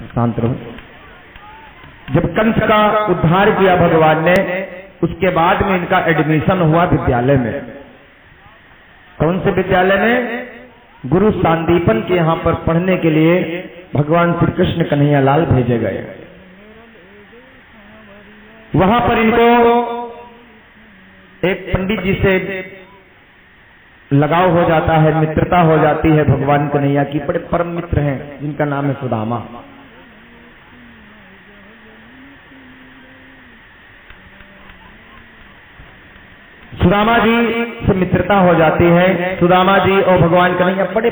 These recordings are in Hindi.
शांत रहो। जब कंस का उद्धार किया भगवान ने, उसके बाद में इनका एडमिशन हुआ विद्यालय में। कौन से विद्यालय में? गुरु सांदीपन के यहाँ पर पढ़ने के लिए भगवान श्री कृष्ण कन्हैयालाल भेजे गए। वहां पर इनको एक पंडित जी से लगाव हो जाता है, मित्रता हो जाती है भगवान कन्हैया की। बड़े परम मित्र हैं जिनका नाम है सुदामा। सुदामा जी से मित्रता हो जाती है। सुदामा जी और भगवान कन्हैया बड़े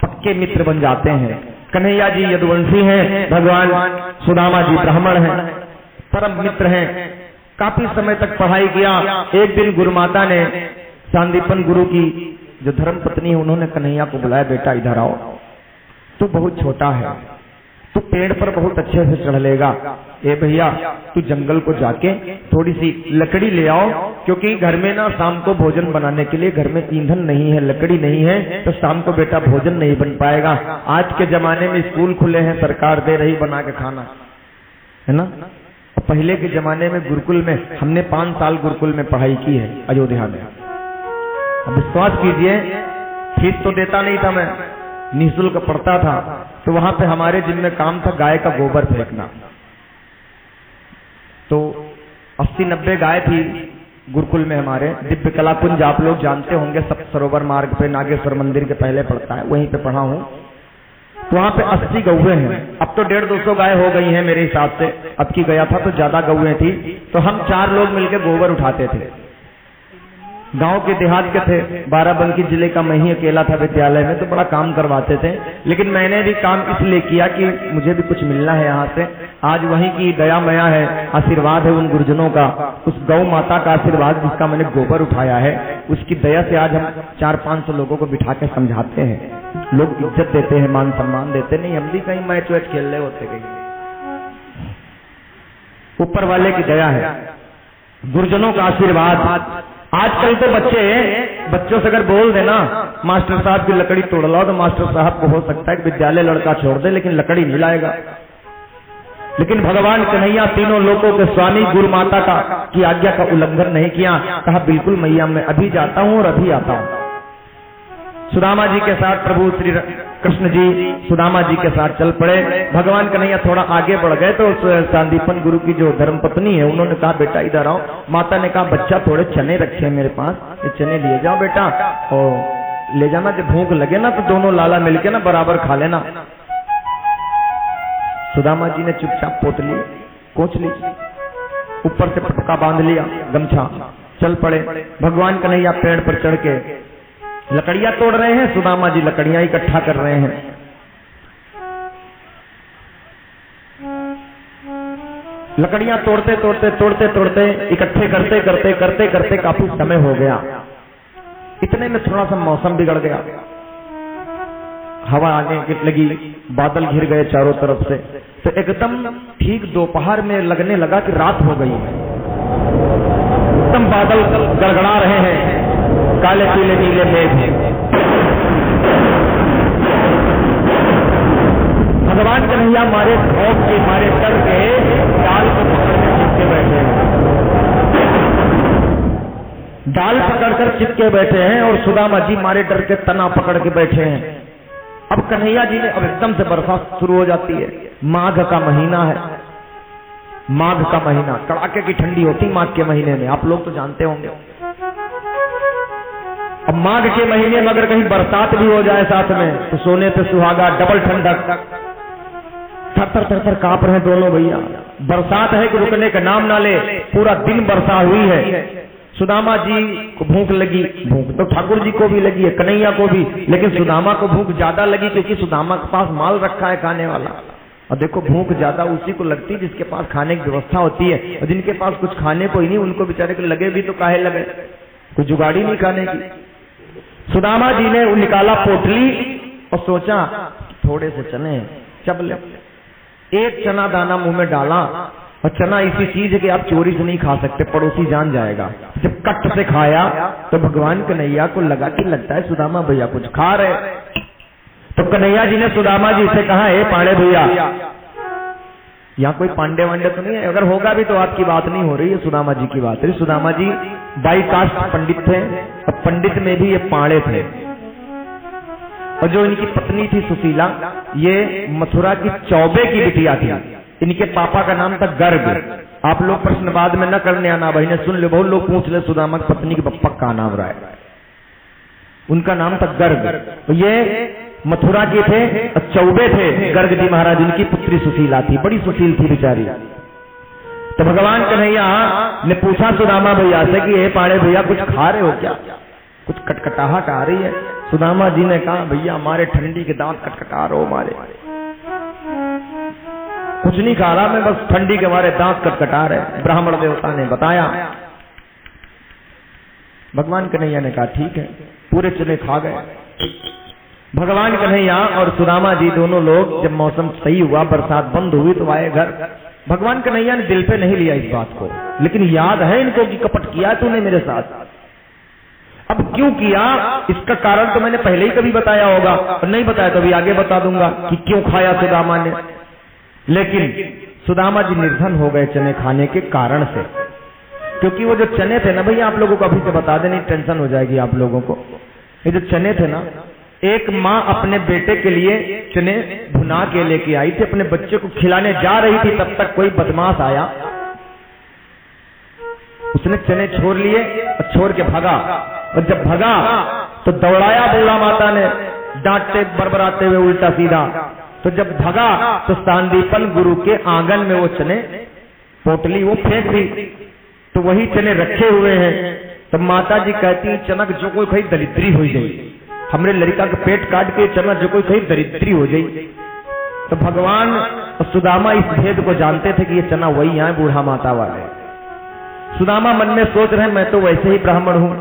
पक्के मित्र बन जाते हैं। कन्हैया जी यदुवंशी हैं, भगवान सुदामा जी ब्राह्मण हैं, परम मित्र हैं। काफी समय तक पढ़ाई किया। एक दिन गुरु माता ने सांदीपन गुरु की जो धर्म पत्नी है, उन्होंने कन्हैया को बुलाया, बेटा इधर आओ, तू बहुत छोटा है, तू पेड़ पर बहुत अच्छे से चढ़ लेगा। ए भैया, तू जंगल को जाके थोड़ी सी लकड़ी ले आओ, क्योंकि घर में ना शाम को भोजन बनाने के लिए घर में ईंधन नहीं है, लकड़ी नहीं है, तो शाम को बेटा भोजन नहीं बन पाएगा। आज के जमाने में स्कूल खुले हैं, सरकार दे रही बना के खाना, है ना। पहले के जमाने में गुरुकुल में, हमने 5 साल गुरुकुल में पढ़ाई की है अयोध्या में। अब विश्वास कीजिए, फीस तो देता नहीं था, मैं निःशुल्क पढ़ता था। तो वहां पे हमारे जिनमें काम था गाय का गोबर फेंकना। तो 80-90 गाय थी गुरुकुल में हमारे। दिव्य कला कुंज आप लोग जानते होंगे, सप्त सरोवर मार्ग पे नागेश्वर मंदिर के पहले पड़ता है, वहीं पे पढ़ा हूँ। तो वहां पे 80 गौएं हैं। अब तो 150-200 गाय हो गई हैं मेरे हिसाब से। अब की गया था तो ज्यादा गौएं थी। तो हम 4 लोग मिलकर गोबर उठाते थे। गांव के देहात के थे, बाराबंकी जिले का मैं ही अकेला था विद्यालय में, तो बड़ा काम करवाते थे। लेकिन मैंने भी काम इसलिए किया कि मुझे भी कुछ मिलना है यहाँ से। आज वहीं की दया मया है, आशीर्वाद है उन गुरुजनों का, उस गौ माता का आशीर्वाद जिसका मैंने गोबर उठाया है, उसकी दया से आज हम 400-500 लोगों को बिठा के समझाते हैं। लोग इज्जत देते हैं, मान सम्मान देते नहीं। हम भी कहीं मैच वैच खेल रहे होते, कहीं ऊपर वाले की दया है, गुरुजनों का आशीर्वाद। आजकल तो बच्चों से अगर बोल देना मास्टर साहब की लकड़ी तोड़ लाओ, तो मास्टर साहब को हो सकता है कि विद्यालय लड़का छोड़ दे, लेकिन लकड़ी नहीं लाएगा। लेकिन भगवान कन्हैया तीनों लोकों के स्वामी गुरु माता का की आज्ञा का उल्लंघन नहीं किया। कहा बिल्कुल मैया, मैं अभी जाता हूं और अभी आता हूं। सुदामा जी के साथ प्रभु श्री कृष्ण जी सुदामा जी के साथ चल पड़े। भगवान कन्हैया थोड़ा आगे बढ़ गए तो सांदीपन गुरु की जो धर्मपत्नी है, उन्होंने कहा बेटा इधर आओ। माता ने कहा बच्चा थोड़े चने रखे हैं मेरे पास, ये चने लिए जाओ बेटा, और ले जाना, जब भूख लगे ना तो दोनों लाला मिलके ना बराबर खा लेना। सुदामा जी ने चुपचाप पोतली कोच ली, ऊपर से पटका बांध लिया गमछा, चल पड़े। भगवान कन्हैया पेड़ पर चढ़ के लकड़ियां तोड़ रहे हैं, सुदामा जी लकड़ियां इकट्ठा कर रहे हैं। लकड़ियां तोड़ते तोड़ते इकट्ठे करते काफी समय हो गया। इतने में थोड़ा सा मौसम बिगड़ गया, हवा आने लगी, बादल घिर गए चारों तरफ से। तो एकदम ठीक दोपहर में लगने लगा कि रात हो गई है। एकदम बादल गड़गड़ा रहे हैं, काले पीले नीले मेघ। भगवान कन्हैया मारे खौफ के मारे डर के डाल को पकड़कर चिपके बैठे हैं, डाल पकड़कर चिपके बैठे हैं, और सुदामा जी मारे डर के तना पकड़ के बैठे हैं। अब कन्हैया जी ने, अब एकदम से बरसात शुरू हो जाती है। माघ का महीना है, माघ का महीना, कड़ाके की ठंडी होती माघ के महीने में, आप लोग तो जानते होंगे। अब माघ के महीने में अगर कहीं बरसात भी हो जाए साथ में, तो सोने पे सुहागा, डबल ठंडक। थर थर कांप रहे दोनों भैया। बरसात है कि रुकने का नाम ना ले, पूरा दिन बरसा हुई है। सुदामा जी को भूख लगी, भूख तो ठाकुर जी को भी लगी है, कन्हैया को भी, लेकिन सुदामा को भूख ज्यादा लगी, क्योंकि सुदामा के पास माल रखा है खाने वाला। और देखो भूख ज्यादा उसी को लगती है जिसके पास खाने की व्यवस्था होती है, और जिनके पास कुछ खाने को ही नहीं, उनको बेचारे को लगे भी तो काहे लगे, कोई जुगाड़ी नहीं खाने की। सुदामा जी ने निकाला पोटली और सोचा थोड़े से चने चब ले। एक चना दाना मुंह में डाला, और चना ऐसी चीज है कि आप चोरी से नहीं खा सकते, पड़ोसी जान जाएगा। जब कट से खाया तो भगवान कन्हैया को लगा कि लगता है सुदामा भैया कुछ खा रहे। तो कन्हैया जी ने सुदामा जी से कहा, हे पाड़े भैया, यहाँ कोई पांडे वांडे तो नहीं है, अगर होगा भी तो आपकी बात नहीं हो रही है, सुदामा जी की बात है। सुदामा जी बाई कास्ट पंडित थे, और पंडित में भी ये पाड़े थे। और जो इनकी पत्नी थी सुशीला, ये मथुरा की चौबे की बिटिया थी। इनके पापा का नाम था गर्ग। आप लोग प्रश्न बाद में न करने आना, भाई ने सुन ले, बहुत लोग पूछ ले सुदामा की पत्नी के पप्पा का नाम रहा है। उनका नाम था गर्ग। ये मथुरा के थे और चौबे थे गर्ग जी महाराज। उनकी पुत्री सुशीला थी, बड़ी सुशील थी बेचारी। तो भगवान कन्हैया ने पूछा सुदामा भैया से कि हे पाड़े भैया कुछ खा रहे हो क्या, कुछ कटकटाहट आ रही है। सुदामा जी ने कहा भैया हमारे ठंडी के दांत कटकटा रहे हो हमारे। कुछ नहीं खा रहा मैं, बस ठंडी के हमारे दांत कटकटा रहे। ब्राह्मण देवता ने बताया। भगवान कन्हैया ने कहा ठीक है, पूरे चने खा गए। भगवान कन्हैया और सुदामा जी दोनों लोग जब मौसम सही हुआ, बरसात बंद हुई तो आए घर। भगवान कन्हैया ने दिल पे नहीं लिया इस बात को, लेकिन याद है इनको कि कपट किया तूने मेरे साथ। अब क्यों किया इसका कारण तो मैंने पहले ही कभी बताया होगा, और नहीं बताया तो अभी आगे बता दूंगा कि क्यों खाया सुदामा ने। लेकिन सुदामा जी निर्धन हो गए चने खाने के कारण से, क्योंकि वो जो चने थे ना भैया, आप लोगों को अभी से बता दें, नहीं टेंशन हो जाएगी आप लोगों को। ये जो चने थे ना, एक माँ अपने बेटे के लिए चने भुना के लेके आई थी, अपने बच्चे को खिलाने जा रही थी, तब तक कोई बदमाश आया, उसने चने छोड़ लिए और छोड़ के भागा। और जब भागा तो दौड़ाया बूढ़ा माता ने, डांटते बरबराते हुए उल्टा सीधा। तो जब भागा तो सांदीपन गुरु के आंगन में वो चने पोटली वो फेंक दी, तो वही चने रखे हुए हैं। तब माता जी कहती चनक जो कोई कहीं दरिद्री हो जाए, हमरे लड़का का पेट काट के चना जो कोई कहीं दरिद्री हो जाए। तो भगवान और सुदामा इस भेद को जानते थे कि ये चना वही यहाँ बूढ़ा माता वाले। सुदामा मन में सोच रहे मैं तो वैसे ही ब्राह्मण हूँ,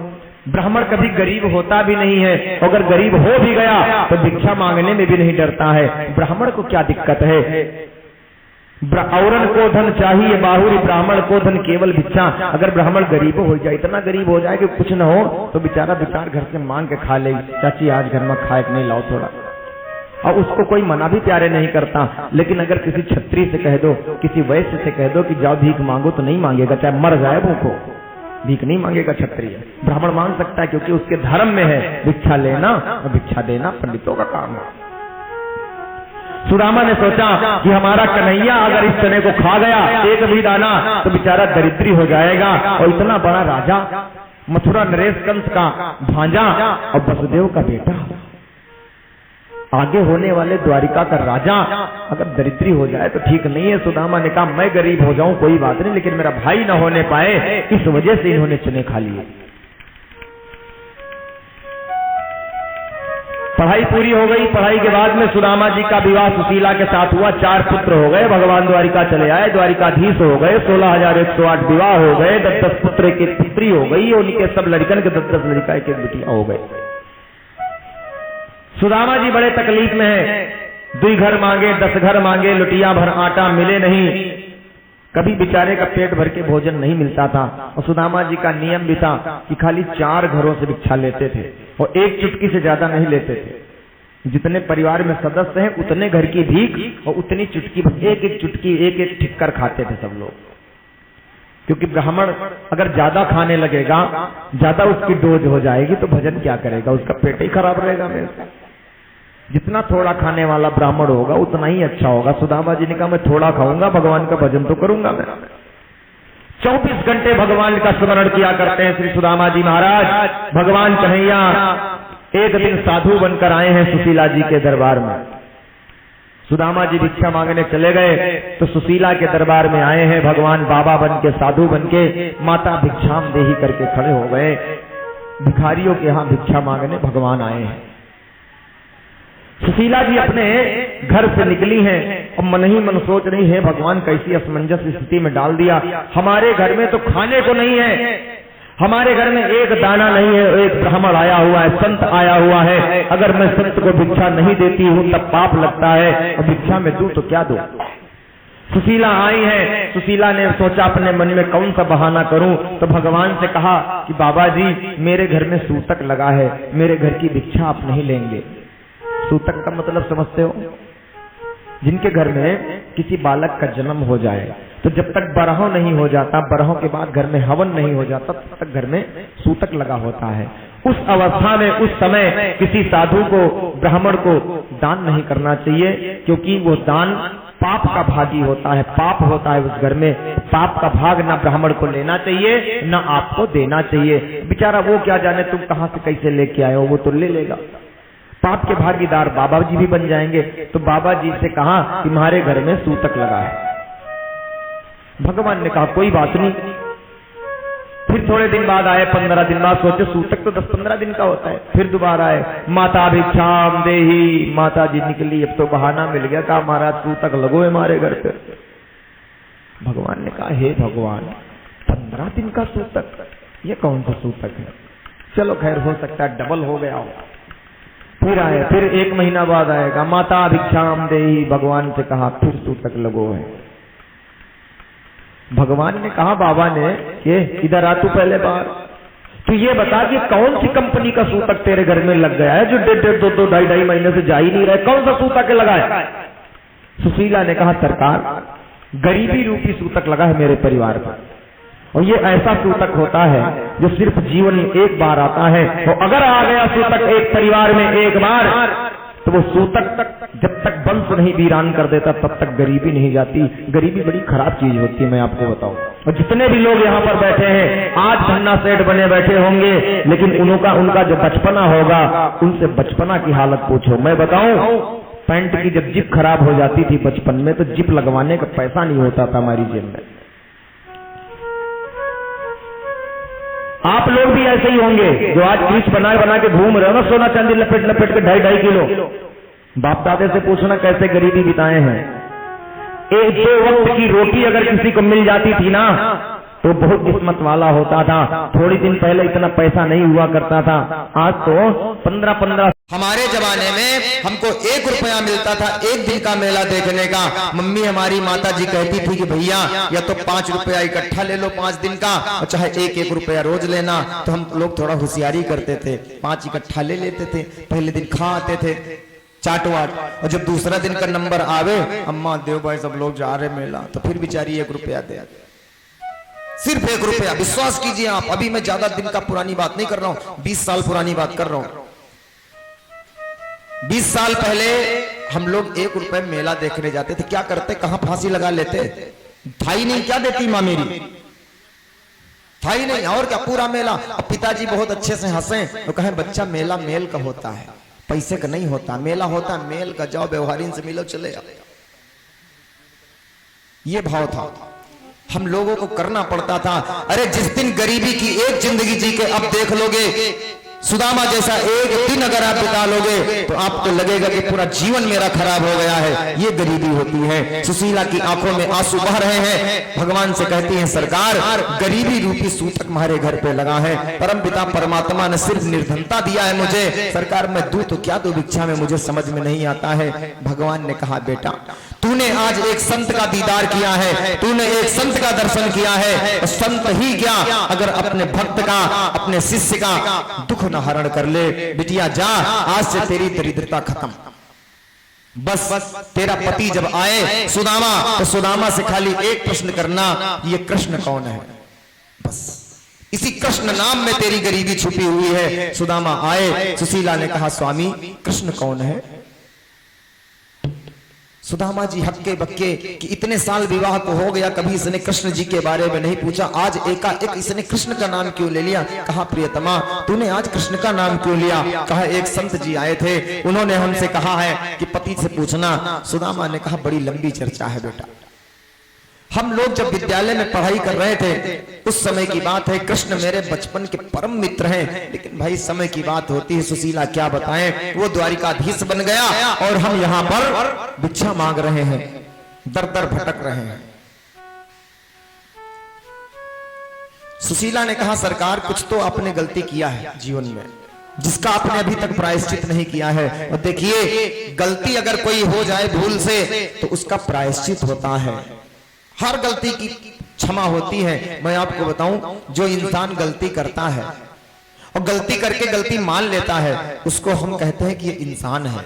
ब्राह्मण कभी गरीब होता भी नहीं है, अगर गरीब हो भी गया तो भिक्षा मांगने में भी नहीं डरता है, ब्राह्मण को क्या दिक्कत है। औरन को धन चाहिए बाहुरी, ब्राह्मण को धन केवल भिक्षा। अगर ब्राह्मण गरीब हो जाए, इतना गरीब हो जाए कि कुछ न हो, तो बेचारा बेचार घर से मांग के खा ले, चाची आज घर में खाए नहीं लाओ थोड़ा, और उसको कोई मना भी प्यारे नहीं करता। लेकिन अगर किसी छत्री से कह दो, किसी वैश्य से कह दो कि जाओ भीख मांगो, तो नहीं मांगेगा, चाहे मर जाए भूखो, भीख नहीं मांगेगा क्षत्रिय। ब्राह्मण मांग सकता है क्योंकि उसके धर्म में है भिक्षा लेना और भिक्षा देना पंडितों का काम है। सुदामा ने सोचा कि हमारा कन्हैया अगर इस चने को खा गया एक भी दाना तो बेचारा दरिद्री हो जाएगा, और इतना बड़ा राजा, मथुरा नरेश कंस का भांजा और वसुदेव का बेटा, आगे होने वाले द्वारिका का राजा अगर दरिद्री हो जाए तो ठीक नहीं है। सुदामा ने कहा मैं गरीब हो जाऊं कोई बात नहीं, लेकिन मेरा भाई न होने पाए, इस वजह से इन्होंने चने खा लिए। पढ़ाई पूरी हो गई। पढ़ाई के बाद में सुदामा जी का विवाह सुशीला के साथ हुआ। 4 पुत्र हो गए, भगवान द्वारिका चले आए, द्वारिकाधीश हो गए, 16,108 विवाह हो गए, 10-10 पुत्र की पुत्री हो गई, उनके सब लड़कन के 10-10 लड़का एक बेटियां हो गए। सुदामा जी बड़े तकलीफ में हैं, 2 घर मांगे, 10 घर मांगे, लुटिया भर आटा मिले नहीं, कभी बेचारे का पेट भर के भोजन नहीं मिलता था। और सुदामा जी का नियम भी था कि खाली 4 घरों से भिक्षा लेते थे और 1 चुटकी से ज्यादा नहीं लेते थे। जितने परिवार में सदस्य हैं उतने घर की भीख और उतनी चुटकी, 1-1 चुटकी 1-1 ठिक्कर खाते थे सब लोग। क्योंकि ब्राह्मण अगर ज्यादा खाने लगेगा, ज्यादा उसकी डोज हो जाएगी तो भजन क्या करेगा, उसका पेट ही खराब रहेगा। मेरे जितना थोड़ा खाने वाला ब्राह्मण होगा उतना ही अच्छा होगा। सुदामा जी ने कहा मैं थोड़ा खाऊंगा, भगवान का भजन तो करूंगा मैं। 24 घंटे भगवान का स्मरण किया करते हैं श्री सुदामा जी महाराज। भगवान कन्हैया एक दिन साधु बनकर आए हैं सुशीला जी के दरबार में। सुदामा जी भिक्षा मांगने चले गए तो सुशीला के दरबार में आए हैं भगवान, बाबा बन के, साधु बन के, माता भिक्षाम देही करके खड़े हो गए। भिखारियों के यहाँ भिक्षा मांगने भगवान आए हैं। सुशीला जी अपने घर से निकली हैं और मन ही मन सोच रही है भगवान कैसी असमंजस स्थिति में डाल दिया। हमारे घर में तो खाने को नहीं है, हमारे घर में एक दाना नहीं है, एक ब्राह्मण आया हुआ है, संत आया हुआ है, अगर मैं संत को भिक्षा नहीं देती हूँ तब पाप लगता है, और भिक्षा में दूं तो क्या दूं। सुशीला आई है। सुशीला ने सोचा अपने मन में कौन सा बहाना करूं, तो भगवान से कहा कि बाबा जी मेरे घर में सूतक लगा है, मेरे घर की भिक्षा आप नहीं लेंगे। सूतक का मतलब समझते हो? जिनके घर में किसी बालक का जन्म हो जाए तो जब तक बरहों नहीं हो जाता, बरहों के बाद घर में हवन नहीं हो जाता, तब तक घर में सूतक लगा होता है। उस अवस्था में, उस समय किसी साधु को, ब्राह्मण को दान नहीं करना चाहिए, क्योंकि वो दान पाप का भागी होता है, पाप होता है उस घर में। पाप का भाग ना ब्राह्मण को लेना चाहिए, ना आपको देना चाहिए। बेचारा वो क्या जाने तुम कहां से कैसे लेके आए हो, वो तो ले लेगा। पाप के भागीदार बाबा जी भी बन जाएंगे। तो बाबा जी से कहा कि तुम्हारे घर में सूतक लगा है। भगवान ने कहा कोई बात नहीं। फिर थोड़े दिन बाद आए, 15 दिन बाद, सोचे सूतक तो 10-15 दिन का होता है। फिर दोबारा आए, माता भिक्षाम देही, माता जी निकली। अब तो बहाना मिल गया, कहा महाराज सूतक लगो है हमारे घर पे। भगवान ने कहा हे भगवान, 15 दिन का सूतक, ये कौन सा सूतक है? चलो खैर, हो सकता है डबल हो गया हो। फिर आए, फिर 1 महीना बाद आएगा, माता भिक्षाम देही। भगवान से कहा फिर सूतक लगो है। भगवान ने कहा बाबा ने कि इधर आ तू पहले बार, तो ये बता कि कौन सी कंपनी का सूतक तेरे घर में लग गया है जो 1.5, 2, 2.5 महीने से जा ही नहीं रहे? कौन सा सूतक लगा है? सुशीला ने कहा सरकार, गरीबी रूपी सूतक लगा है मेरे परिवार पर, और ये ऐसा सूतक होता है जो सिर्फ जीवन में एक बार आता है। और अगर आ गया सूतक एक परिवार में एक बार, तो वो सूतक जब तक वंश नहीं वीरान कर देता तब तक गरीबी नहीं जाती। गरीबी बड़ी खराब चीज होती है, मैं आपको बताऊं। और जितने भी लोग यहाँ पर बैठे हैं, आज धन्ना सेठ बने बैठे होंगे, लेकिन उनका जो बचपना होगा, उनसे बचपना की हालत पूछो। मैं बताऊं, पैंट की जब जिप खराब हो जाती थी बचपन में, तो जिप लगवाने का पैसा नहीं होता था हमारी जेब में। आप लोग भी ऐसे ही होंगे जो आज क्रिच बना के घूम रहे हो ना, सोना चांदी लपेट लपेट के 2.5 किलो। बाप दादे से पूछना कैसे गरीबी बिताए हैं। एक 2 वक्त की रोटी अगर किसी को मिल जाती थी ना, तो बहुत किस्मत वाला होता था। थोड़ी दिन पहले इतना पैसा नहीं हुआ करता था, आज तो 15-15। हमारे जमाने में हमको 1 रुपया मिलता था 1 दिन का मेला देखने का। मम्मी हमारी माता जी कहती थी कि भैया या तो 5 रुपया इकट्ठा ले लो 5 दिन का, और चाहे 1-1 रुपया रोज लेना। तो हम लोग थोड़ा होशियारी करते थे, 5 इकट्ठा ले लेते थे, पहले दिन खा आते थे चाट वाट, और जब दूसरा दिन का नंबर आवे, अम्मा देव भाई सब लोग जा रहे मेला, तो फिर बेचारी 1 रुपया दे, सिर्फ 1 रुपया। विश्वास कीजिए आप, अभी मैं ज्यादा दिन का पुरानी बात नहीं कर रहा हूं, 20 साल पुरानी बात कर रहा हूं। 20 साल पहले हम लोग 1 रुपए मेला देखने जाते थे। क्या करते, कहां फांसी लगा लेते, थाई नहीं क्या देती माँ मेरी, थाई नहीं, और क्या पूरा मेला। अब पिताजी बहुत अच्छे से हंसे तो कहें बच्चा मेला मेल का होता है, पैसे का नहीं होता, मेला होता है मेल का, जाओ व्यवहारिन से मिलो चले आओ। ये भाव था, हम लोगों को करना पड़ता था। अरे जिस दिन गरीबी की एक जिंदगी जी के अब देख लोगे, सुदामा जैसा एक दिन अगर आप बिता लोगे, तो आपको लगेगा कि पूरा जीवन मेरा खराब हो गया है। ये गरीबी होती है। सुशीला की आंखों में आंसू बह रहे हैं, भगवान से कहती हैं सरकार, गरीबी रूपी सूतक हमारे घर पे लगा है। परम पिता परमात्मा ने सिर्फ निर्धनता दिया है मुझे, सरकार मैं दूं तो क्या दूं भिक्षा में, मुझे समझ में नहीं आता है। भगवान ने कहा बेटा, तूने आज एक संत का दीदार किया है, तूने एक संत का दर्शन किया है, और संत ही क्या अगर अपने भक्त का, अपने शिष्य का दुख न हरण कर ले। बिटिया जा, आज से तेरी दरिद्रता खत्म। बस तेरा पति जब आए सुदामा, तो सुदामा से खाली एक प्रश्न करना, ये कृष्ण कौन है? बस इसी कृष्ण नाम में तेरी गरीबी छुपी हुई है। सुदामा आए, सुशीला ने कहा स्वामी कृष्ण कौन है? सुदामा जी हक्के बक्के कि इतने साल विवाह को हो गया, कभी इसने कृष्ण जी के बारे में नहीं पूछा, आज एकाएक इसने कृष्ण का नाम क्यों ले लिया? कहा प्रियतमा तूने आज कृष्ण का नाम क्यों लिया? कहा एक संत जी आए थे, उन्होंने हमसे कहा है कि पति से पूछना। सुदामा ने कहा बड़ी लंबी चर्चा है बेटा। हम लोग जब विद्यालय में पढ़ाई कर रहे थे, उस समय की बात है, कृष्ण मेरे बचपन के परम मित्र हैं, लेकिन भाई समय की बात होती है, सुशीला क्या बताएं, वो द्वारिकाधीश बन गया और हम यहाँ पर भिक्षा मांग रहे हैं, दर दर भटक रहे हैं। सुशीला ने कहा सरकार कुछ तो आपने गलती किया है जीवन में, जिसका आपने अभी तक प्रायश्चित नहीं किया है। और देखिए गलती अगर कोई हो जाए भूल से, तो उसका प्रायश्चित होता है, हर गलती की क्षमा होती है। मैं आपको बताऊं, जो इंसान गलती करता है और गलती करके गलती मान लेता है, उसको हम कहते हैं कि ये इंसान है।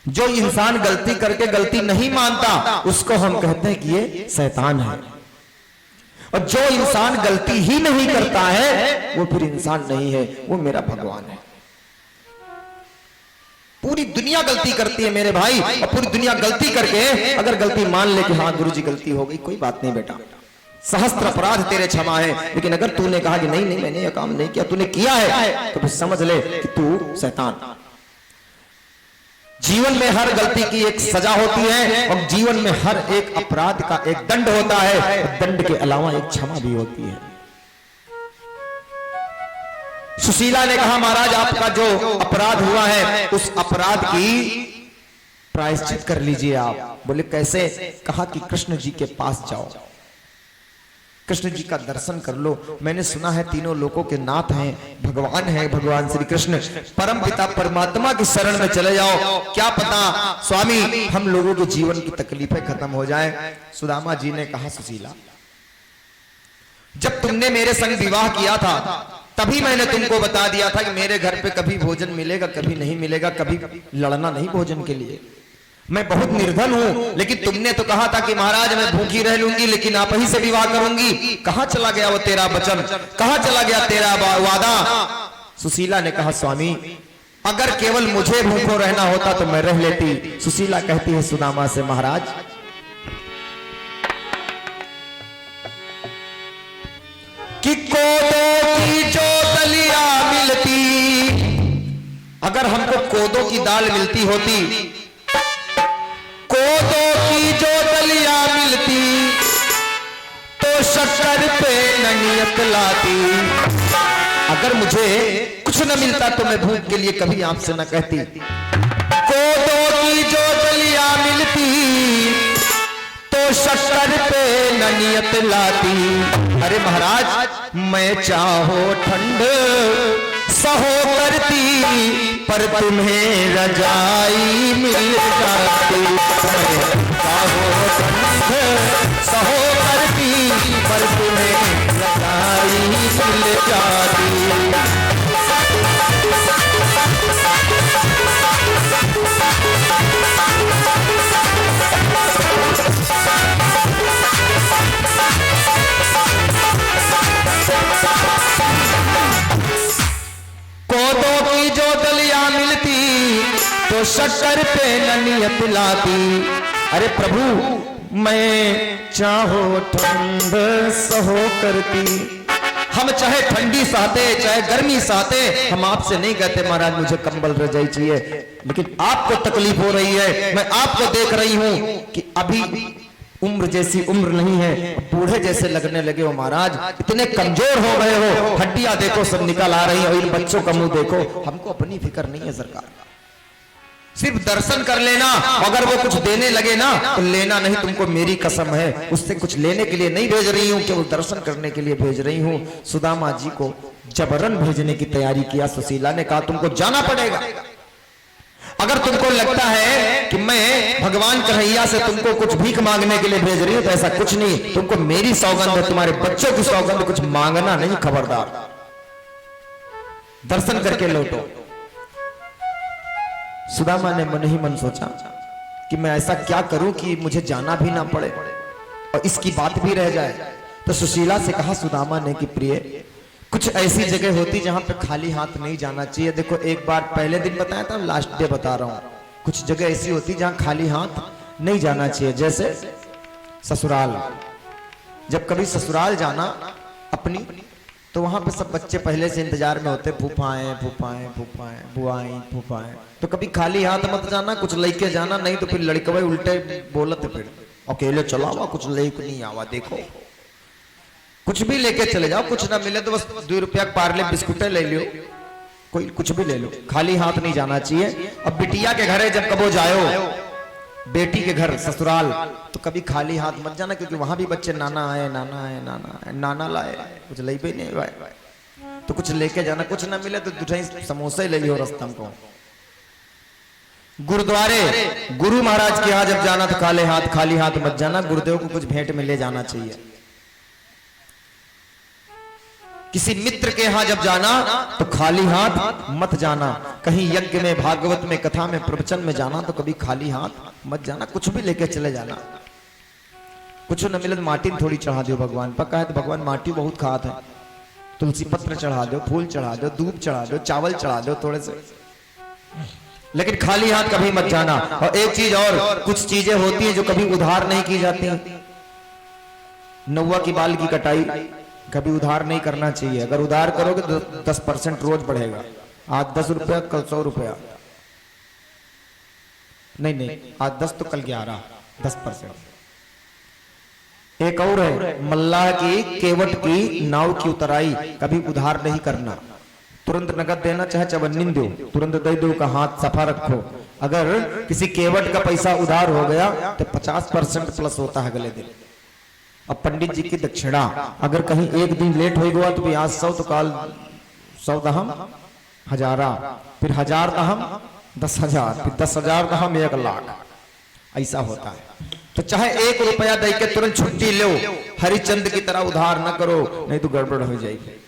जो इंसान गलती करके गलती नहीं मानता उसको हम कहते हैं कि ये शैतान है, और जो इंसान गलती ही नहीं करता है वो फिर इंसान नहीं है, वो मेरा भगवान है। पूरी दुनिया गलती करती है मेरे भाई, और पूरी दुनिया गलती करके अगर गलती मान ले कि हाँ गुरुजी गलती हो गई, कोई बात नहीं बेटा, सहस्त्र अपराध तेरे क्षमा है, लेकिन अगर तूने कहा कि नहीं नहीं मैंने यह काम नहीं किया, तूने किया है, तो फिर समझ ले कि तू शैतान। जीवन में हर गलती की एक सजा होती है, और जीवन में हर एक अपराध का एक दंड होता है, दंड के अलावा एक क्षमा भी होती है। सुशीला ने कहा महाराज आपका जो अपराध हुआ है उस अपराध की प्रायश्चित कर लीजिए आप। बोले कैसे? कहा कि कृष्ण जी के पास जाओ, कृष्ण जी का दर्शन कर लो। मैंने सुना है तीनों लोकों के नाथ हैं, भगवान है, भगवान श्री कृष्ण परम पिता परमात्मा की शरण में चले जाओ, क्या पता स्वामी हम लोगों के जीवन की तकलीफें खत्म हो जाए। सुदामा जी ने कहा सुशीला जब तुमने मेरे संग विवाह किया था तभी मैंने तुमको बता दिया था कि मेरे घर पे कभी भोजन मिलेगा कभी नहीं मिलेगा, कभी लड़ना नहीं भोजन के लिए। मैं बहुत निर्धन हूं, लेकिन तुमने तो कहा था कि महाराज मैं भूखी रह लूंगी लेकिन आप ही से विवाह करूंगी। कहां चला गया वो तेरा वचन, कहां चला गया तेरा वादा? सुशीला ने कहा स्वामी अगर केवल मुझे भूखो रहना होता तो मैं रह लेती। सुशीला कहती है सुदामा से महाराज कि कोदो की जो दलिया मिलती, अगर हमको कोदो की दाल मिलती होती, कोदो की जो दलिया मिलती तो शक्कर पे ननियत लाती। अगर मुझे कुछ न मिलता तो मैं भूख के लिए कभी आपसे न कहती। कोदो की जो दलिया मिलती तो शक्कर पे ननियत लाती। अरे महाराज मैं चाहो ठंड सहो करती पर तुम्हें रजाई मिल जाती। चाहो ठंड सहो करती पर तुम्हें रजाई मिल जाती। कोदो की जो दलिया मिलती तो शक्कर पे ननियत लाती। अरे प्रभु मैं चाहो ठंड सहो करती। हम चाहे ठंडी सहते चाहे गर्मी सहते, हम आपसे नहीं कहते महाराज मुझे कंबल रजाई चाहिए, लेकिन आपको तकलीफ हो रही है, मैं आपको देख रही हूं कि अभी उम्र जैसी उम्र नहीं है, बूढ़े जैसे लगने लगे हो महाराज, इतने कमजोर हो गए हो, हड्डियां देखो सब निकल आ रही है, और इन बच्चों का मुंह देखो। हमको अपनी फिक्र नहीं है सरकार, सिर्फ दर्शन कर लेना, अगर वो कुछ देने लगे ना तो लेना नहीं, तुमको मेरी कसम है उससे कुछ लेने के लिए नहीं भेज रही हूं, केवल दर्शन करने के लिए भेज रही हूं। सुदामा जी को जबरन भेजने की तैयारी किया सुशीला ने। कहा तुमको जाना पड़ेगा। अगर तुमको लगता है कि मैं भगवान कन्हैया से तुमको कुछ भीख मांगने के लिए भेज रही हूं तो ऐसा कुछ नहीं, तुमको मेरी सौगंध है, तुम्हारे बच्चों की सौगंध, कुछ मांगना नहीं, खबरदार दर्शन करके लौटो। सुदामा ने मन ही मन सोचा कि मैं ऐसा क्या करूं कि मुझे जाना भी ना पड़े और इसकी बात भी रह जाए। तो सुशीला से कहा सुदामा ने कि प्रिय कुछ ऐसी जगह होती जहां पे खाली हाथ नहीं जाना चाहिए। देखो एक बार पहले दिन बताया था, लास्ट डे बता रहा हूं, कुछ जगह ऐसी होती जहां खाली हाथ नहीं जाना चाहिए, जैसे ससुराल। जब कभी ससुराल जाना अपनी, तो वहां पे सब बच्चे पहले से इंतजार में होते, फूफाएं फूफाएं फूफाएं बुआएं फूफाएं, तो कभी खाली हाथ मत जाना, कुछ लेके जाना, नहीं तो फिर लड़कवे उल्टे बोलते, फिर अकेले चला हुआ कुछ लेके नहीं आवा। देखो कुछ भी लेके चले जाओ, कुछ ना मिले तो बस 2 रुपया पार्ले बिस्कुटे ले लियो, कोई कुछ भी ले लो, खाली हाथ नहीं जाना चाहिए। अब बिटिया के घरे जब कबो जाओ, बेटी के घर ससुराल, तो कभी खाली हाथ मत जाना, क्योंकि वहां भी बच्चे नाना आए नाना आए नाना आए नाना लाए, कुछ ले भी नहीं भाई, तो कुछ लेके जाना, कुछ ना मिले तो 2 समोसे ले लियो रास्ता को। गुरुद्वारे गुरु महाराज के यहाँ जब जाना तो खाली हाथ मत जाना, गुरुदेव को कुछ भेंट में ले जाना चाहिए। किसी मित्र के यहां जब जाना तो खाली हाथ मत जाना। कहीं यज्ञ में, भागवत में, कथा में, प्रवचन में जाना तो कभी खाली हाथ मत जाना, कुछ भी लेके चले जाना। कुछ न मिले माटी थोड़ी चढ़ा दो भगवान पर, कहे तो भगवान माटी बहुत खात है, तुलसी पत्र चढ़ा दो, फूल चढ़ा दो, दूध चढ़ा दो, चावल चढ़ा दो थोड़े से, लेकिन खाली हाथ कभी मत जाना। और एक चीज और, कुछ चीजें होती हैं जो कभी उधार नहीं की जाती। नौवा की बाल की कटाई कभी उधार नहीं करना चाहिए। अगर उधार करोगे तो 10% रोज बढ़ेगा। आज 10 रुपया, कल 100 रुपया, नहीं, आज 10 तो कल 11, 10%। एक और है, मल्लाह की केवट की नाव की उतराई कभी उधार नहीं करना। तुरंत नगद देना, चाहे चवन्नी दो, तुरंत दे दो का हाथ सफा रखो। अगर किसी केवट का पैसा उधार हो गया तो 50% प्लस होता है अगले दिन। अब पंडित जी की दक्षिणा अगर कहीं एक दिन लेट हो गया तो भी आज 100 तो काल 100 दहम 1000, फिर 1000 दहम 10,000, फिर 10,000 दहम 1 लाख, ऐसा होता है। तो चाहे 1 रुपया दे के तुरंत छुट्टी लो, हरिचंद की तरह उधार न करो, नहीं तो गड़बड़ हो जाएगी।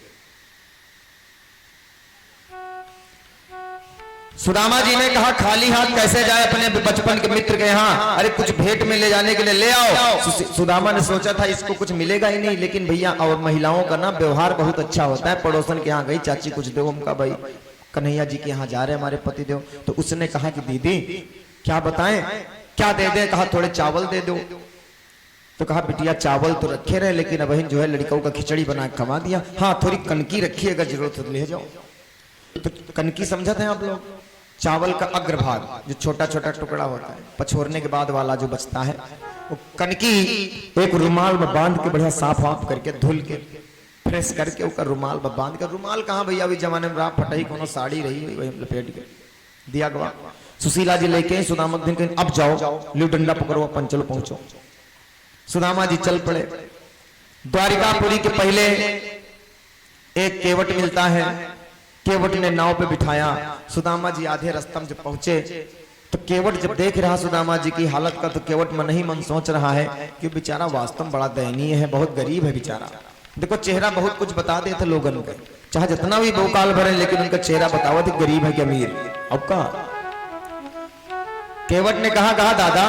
सुदामा जी ने कहा खाली हाथ कैसे जाए अपने बचपन के मित्र के यहाँ, अरे कुछ भेंट में ले जाने के लिए ले आओ। सुदामा ने सोचा था इसको कुछ मिलेगा ही नहीं, लेकिन भैया और महिलाओं का ना व्यवहार बहुत अच्छा होता है। पड़ोसन के यहाँ गई, चाची कुछ दो, उनका भाई कन्हैया जी के यहाँ जा रहे हमारे पति देव। तो उसने कहा कि दीदी क्या बताएं, क्या दे दे? कहा थोड़े चावल दे दो। तो कहा बिटिया चावल तो रखे रहे, लेकिन अब जो है लड़कों का खिचड़ी बना के खवा दिया। हाँ थोड़ी कनकी रखी, अगर जरूरत हो तो ले जाओ। तो कनकी समझते हैं आप लोग? चावल का अग्रभाग जो छोटा छोटा टुकड़ा होता है, पछोरने के बाद वाला जो बचता है, वो कनकी एक रुमाल में बांध के बढ़िया साफ वाफ करके धुल के फ्रेश करके उसका रुमाल में बांध के, रुमाल कहाँ भैया अभी जमाने में रात फटाई कोनो साड़ी रही वही लपेट के दिया गवा। सुशीला जी लेके सुदामा दिन के अब जाओ, लो डंडा पकड़ो, अपन चलो पहुंचो। सुदामा जी चल पड़े। द्वारिकापुरी के पहले एक केवट मिलता है, केवट ने नाव पे बिठाया। सुदामा जी आधे रास्ते में जब पहुंचे तो केवट जब देख रहा सुदामा जी की हालत का, तो केवट मन ही मन सोच रहा है कि बेचारा वास्तव में बड़ा दयनीय है, बहुत गरीब है बेचारा। देखो चेहरा बहुत कुछ बता देते लोगन के, चाहे जितना भी भोकाल भरे, लेकिन उनका चेहरा बतावा थे गरीब है कि अमीर। अब कहा केवट ने कहा दादा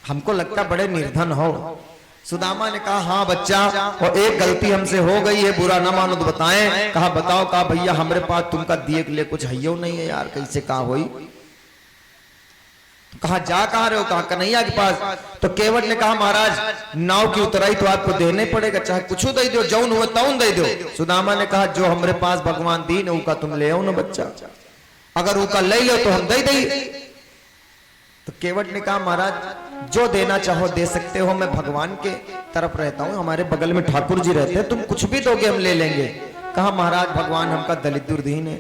हमको लगता बड़े निर्धन हो। सुदामा ने कहा हाँ बच्चा, और एक गलती हमसे हो गई है, बुरा ना मानो तो बताएं। कहा बताओ। कहा भैया हमारे पास तुमका दिए के लिए कुछ है नहीं है यार, कैसे कहा होई? कहा जा कहां रहे हो? कहा कन्हैया के पास। तो केवट ने कहा महाराज नाव की उतराई तो आपको देने पड़ेगा, चाहे कुछ दे दो, जौन हुआ तौन दे दो। सुदामा ने कहा जो हमारे पास भगवान दीन है उसका तुम ले आओ ना बच्चा, अगर उसका ले लो तो हम दे देंगे। तो केवट ने कहा महाराज जो देना चाहो दे सकते हो, मैं भगवान के तरफ रहता हूं, हमारे बगल में ठाकुर जी रहते हैं, तुम कुछ भी दोगे हम ले लेंगे। कहा महाराज भगवान हमका दलिद्र दीन है,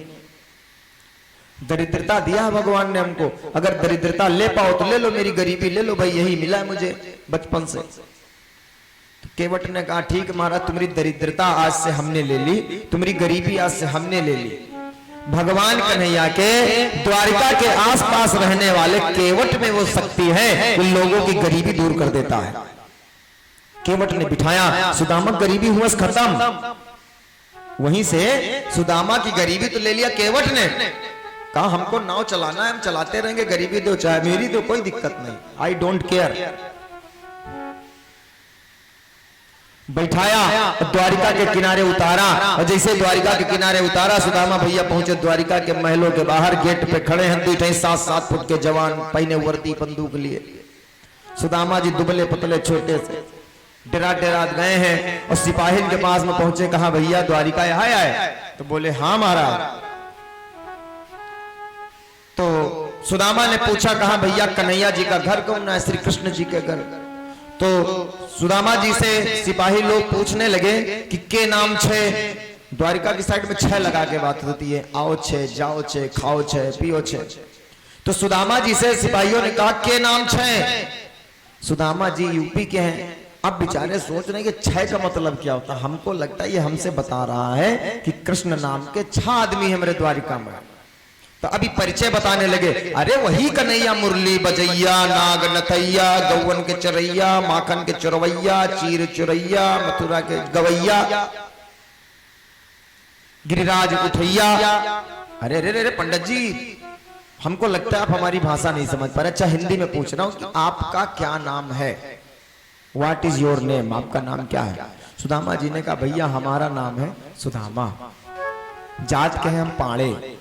दरिद्रता दिया है भगवान ने हमको, अगर दरिद्रता ले पाओ तो ले लो, मेरी गरीबी ले लो भाई, यही मिला है मुझे बचपन से। तो केवट ने कहा ठीक महाराज तुम्हारी दरिद्रता आज से हमने ले ली, तुम्हारी गरीबी आज से हमने ले ली। भगवान कन्हैया के द्वारिका के आसपास रहने वाले केवट में वो शक्ति है कि लोगों की गरीबी दूर कर देता है। केवट ने बिठाया, सुदामा गरीबी हुआ खत्म। वहीं से सुदामा की गरीबी तो ले लिया केवट ने। कहा हमको नाव चलाना है, हम चलाते रहेंगे, गरीबी दो चाहे मेरी तो कोई दिक्कत नहीं, आई डोंट केयर। बैठाया, द्वारिका के किनारे उतारा, और जैसे द्वारिका के किनारे उतारा सुदामा भैया पहुंचे द्वारिका के महलों के बाहर। गेट पे खड़े हैं 7-7 फुट के जवान, पहने वर्दी बंदूक लिए। सुदामा जी दुबले पतले छोटे से डरा गए हैं, और सिपाही के पास में पहुंचे। कहा भैया द्वारिका यहाँ आए? तो बोले हाँ महाराज। तो सुदामा ने पूछा कहा भैया कन्हैया जी का घर कौन है? श्री कृष्ण जी के घर। तो सुदामा जी से सिपाही लोग पूछने लगे कि के नाम छे? द्वारिका की साइड में 6 लगा के बात होती है, आओ छे, जाओ छे, खाओ छे, पियो छे। तो सुदामा जी से सिपाहियों ने कहा के नाम छे? सुदामा जी यूपी के हैं। अब बेचारे सोच रहे हैं कि 6 का मतलब क्या होता है। हमको लगता है ये हमसे बता रहा है कि कृष्ण नाम के 6 आदमी है मेरे द्वारिका में। तो अभी परिचय बताने लगे, अरे वही कन्हैया मुरली बजैया, नाग नथैया, गौवन के चरैया, माखन के चुरवैया, चीर चुरैया, मथुरा के गवैया। गिरिराज उठैया। अरे अरे अरे पंडित जी, हमको लगता है आप हमारी भाषा नहीं समझ पा रहे। अच्छा हिंदी में पूछ रहा हूं कि आपका क्या नाम है? What is your name? आपका नाम क्या है? सुदामा जी ने कहा भैया हमारा नाम है सुदामा, जात के हैं हम पाड़े।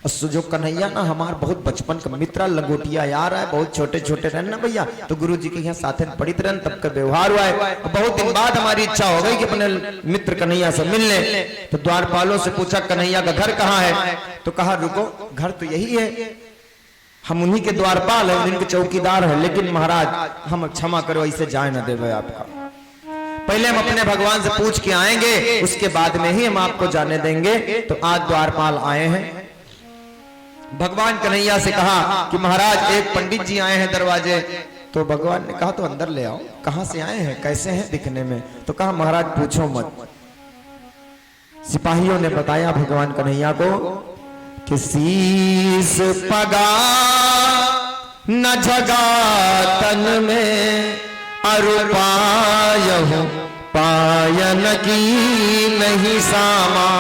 और जो कन्हैया ना हमारा बहुत बचपन का मित्र लंगोटिया यार है, बहुत छोटे छोटे रहन ना भैया, तो गुरु जी के यहाँ साथ में पढ़ित रहन, तब का व्यवहार हुआ है। बहुत दिन बाद हमारी इच्छा हो गई कि अपने मित्र कन्हैया से मिल ले। तो द्वारपालों से पूछा कन्हैया का घर कहाँ है? तो कहा रुको, घर तो यही है, हम उन्हीं के द्वारपाल हैं, उनके चौकीदार हैं, लेकिन महाराज हम क्षमा करो, ऐसे जाए न देवे आपका। पहले हम अपने भगवान से पूछ के आएंगे, उसके बाद में ही हम आपको जाने देंगे। तो आज द्वारपाल आए हैं, भगवान कन्हैया से कहा कि महाराज एक पंडित जी आए हैं दरवाजे। तो भगवान ने कहा तो अंदर ले आओ। कहां से आए हैं, कैसे हैं दिखने में? तो कहा महाराज पूछो मत। सिपाहियों ने बताया भगवान कन्हैया को कि शीस पगा न जगा तन में, अरुपायहु पायन की नहीं सामा।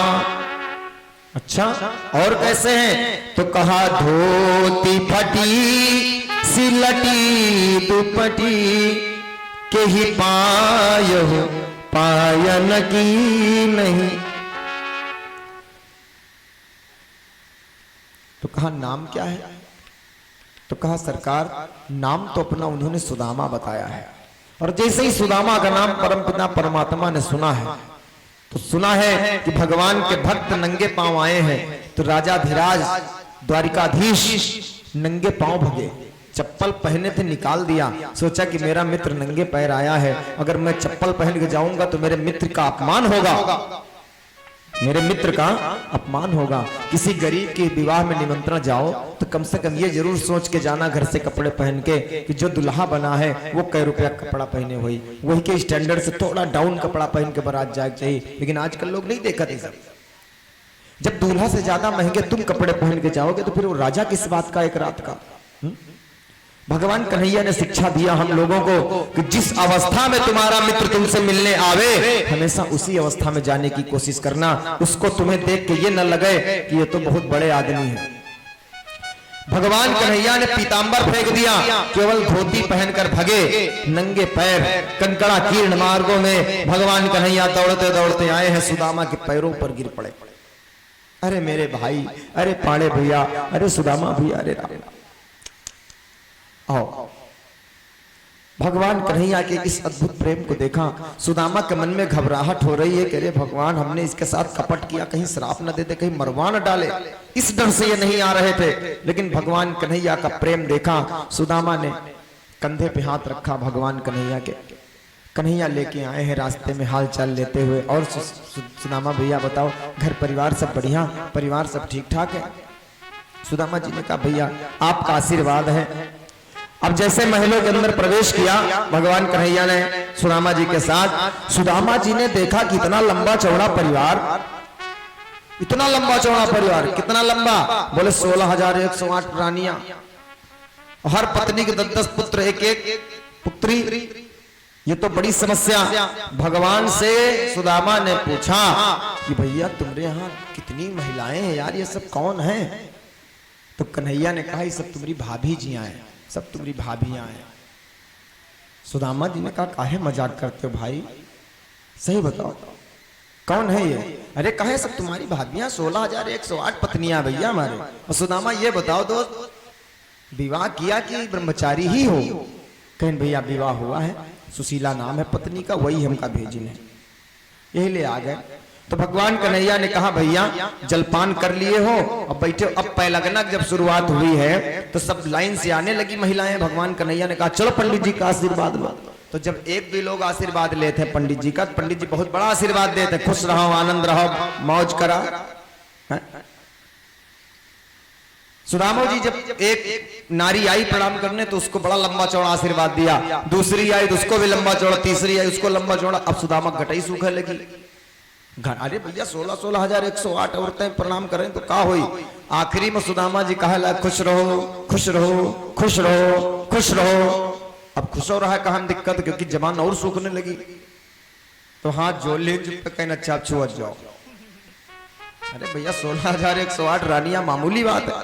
अच्छा और कैसे हैं? तो कहा धोती फटी सिलटी दुपटी, के ही पायहु पायन की नहीं। तो कहा नाम क्या है? तो कहा सरकार नाम तो अपना उन्होंने सुदामा बताया है। और जैसे ही सुदामा का नाम परमपिता परमात्मा ने सुना है, तो सुना है कि भगवान के भक्त नंगे पांव आए हैं। तो राजा धीराज द्वारिकाधीश नंगे पांव भगे, चप्पल पहने थे निकाल दिया। सोचा कि मेरा मित्र नंगे पैर आया है, अगर मैं चप्पल पहन के जाऊंगा तो मेरे मित्र का अपमान होगा, मेरे मित्र का अपमान होगा। किसी गरीब के विवाह में निमंत्रण जाओ तो कम से कम ये जरूर सोच के जाना घर से कपड़े पहन के कि जो दुल्हा बना है वो कै रुपया कपड़ा पहने हुई, वही के स्टैंडर्ड से थोड़ा डाउन कपड़ा पहन के बारात जाए चाहिए। लेकिन आजकल लोग नहीं देखा थे सब। जब दूल्हा से ज्यादा महंगे तुम कपड़े पहन के जाओगे तो फिर वो राजा किस बात का एक रात का? भगवान कन्हैया ने शिक्षा दिया हम लोगों को कि जिस अवस्था में तुम्हारा मित्र तुमसे मिलने आवे, हमेशा उसी अवस्था में जाने की कोशिश करना। उसको तुम्हें देख के ये न लगे कि ये तो बहुत बड़े आदमी है। भगवान कन्हैया ने पीतांबर फेंक दिया, केवल धोती पहनकर भगे नंगे पैर कंकड़ा कीर्ण मार्गों में। भगवान कन्हैया दौड़ते दौड़ते आए हैं, सुदामा के पैरों पर गिर पड़े। अरे मेरे भाई, अरे पाड़े भैया, अरे सुदामा भैया, अरे राम आओ। भगवान कन्हैया के इस अद्भुत प्रेम को देखा, सुदामा के मन में घबराहट हो रही है कि अरे भगवान हमने इसके साथ कपट किया, कहीं श्राप न दे दे, कहीं मरवा न डाले। इस डर से ये नहीं आ रहे थे। लेकिन भगवान कन्हैया का प्रेम देखा, सुदामा ने कंधे पे हाथ रखा भगवान कन्हैया के। कन्हैया लेके आए हैं रास्ते में हाल चाल लेते हुए। और सुदामा भैया बताओ घर परिवार सब बढ़िया, परिवार सब ठीक ठाक है? सुदामा जी ने कहा भैया आपका आशीर्वाद है। अब जैसे महलों के अंदर प्रवेश किया भगवान कन्हैया ने सुदामा जी के साथ, सुदामा जी ने देखा कि इतना लंबा चौड़ा परिवार, इतना लंबा चौड़ा परिवार। कितना लंबा? बोले 16,108 रानियां, हर पत्नी के 10-10 पुत्र, एक एक पुत्री। ये तो बड़ी समस्या। भगवान से सुदामा ने पूछा कि भैया तुम्हारे यहाँ कितनी महिलाएं हैं यार, ये सब कौन है? तो कन्हैया ने कहा ये सब तुम्हारी भाभी जी हैं, सब तुम्हारी भाभियां हैं। सुदामा जी ने कहा काहे मजाक करते हो भाई, सही बताओ कौन है ये? अरे कहे सब तुम्हारी भाभियां, 16,108 पत्नियां भैया हमारे। और सुदामा ये बताओ दोस्त विवाह किया कि ब्रह्मचारी ही हो? कहें भैया विवाह हुआ है, सुशीला नाम है पत्नी का, वही हमका भेजिन है, यही ले आ गए। तो भगवान कन्हैया ने कहा भैया जलपान कर लिए हो, अब बैठे। अब पैलगना जब शुरुआत हुई है तो सब लाइन से आने लगी महिलाएं। भगवान कन्हैया ने कहा चलो पंडित जी का आशीर्वाद लो। तो जब एक भी लोग आशीर्वाद लेते हैं पंडित जी का, पंडित जी बहुत बड़ा आशीर्वाद देते, खुश रहो, आनंद रहो, मौज करा। सुदामा जी जब एक नारी आई प्रणाम करने तो उसको बड़ा लंबा चौड़ा आशीर्वाद दिया, दूसरी आई तो उसको भी लंबा चौड़ा, तीसरी आई उसको लंबा चौड़ा। अब सुदामा गटाई सूखने लगी। अरे भैया 16,108 औरतें प्रणाम करें तो का हुई? आखिरी में सुदामा जी कहा खुश रहो, खुश रहो, खुश रहो, खुश रहो। अब खुश हो रहा है, कहां दिक्कत? क्योंकि जबान और सूखने लगी। तो हाथ जोड़ ले, कहना अच्छा छुआ जाओ। अरे भैया 16,108 रानियां मामूली बात है।